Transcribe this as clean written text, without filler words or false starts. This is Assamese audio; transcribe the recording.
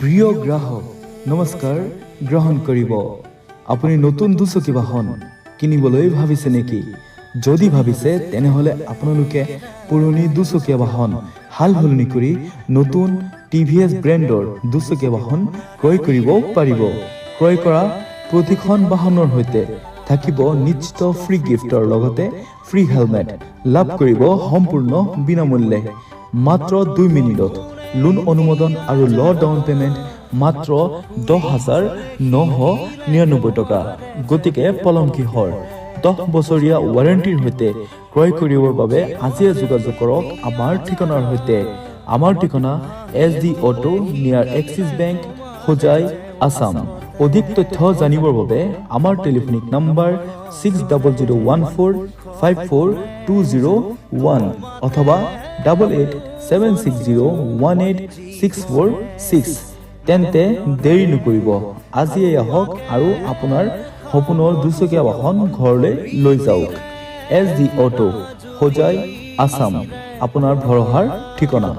প্ৰিয় গ্ৰাহক নমস্কাৰ গ্ৰহণ কৰিব আপুনি নতুন দুচকীয়া বাহন কিনিবলৈ ভাবিছে নেকি যদি ভাবিছে তেনেহলে আপোনালোকে পুৰণি দুচকীয়া বাহন হাল সলনি কৰি নতুন টিভিএছ ব্ৰেণ্ডৰ দুচকীয়া বাহন ক্ৰয় কৰিব পাৰিব ক্ৰয় কৰা প্ৰতিখন বাহনৰ সৈতে থাকিব নিশ্চিত ফ্ৰী গিফ্টৰ লগতে ফ্ৰী হেলমেট লাভ কৰিব সম্পূৰ্ণ বিনামূল্যে মাত্ৰ 2 মিনিটত লোন অনুমোদন আৰু ল ডাউন পেমেন্ট মাত্ৰ 10,999 টকা গতিকে পলম কিহৰ 10 বছৰীয়া ওয়াৰেণ্টিৰ সৈতে ক্ৰয় কৰিবৰ বাবে আজিয়ে যোগাযোগ কৰক আমাৰ ঠিকনাৰ সৈতে আমাৰ ঠিকনা SD অটো নিয়াৰ এক্সিছ বেংক হোজাই আসাম অধিক তথ্য জানিবৰ বাবে আমাৰ টেলিফোনিক নম্বৰ 6014542001 অথবা 8876018646 তেন্তে দেৰি নকৰিব আজিয়ে আহক আৰু আপোনাৰ সপোনৰ দুচকীয়া বাহন ঘৰলৈ লৈ যাওক SD অটো হোজাই আসাম আপোনাৰ ভৰসাৰ ঠিকনা